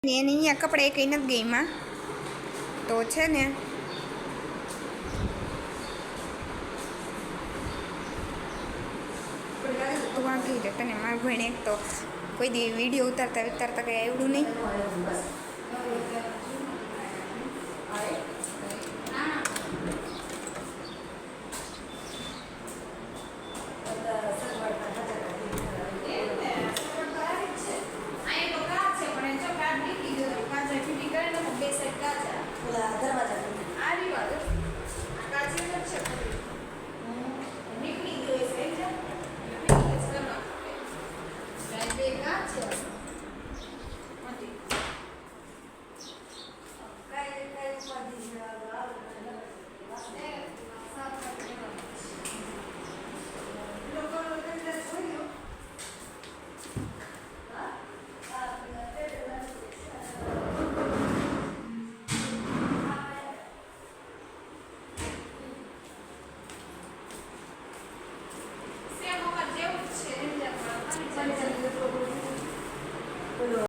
એને અહીંયા કપડા એક નથી ગઈમાં તો છે ને તું આ કહી દે તને માર ભાઈને એક તો કોઈ દી વિડીયો ઉતારતા કંઈ આવડું નહીં.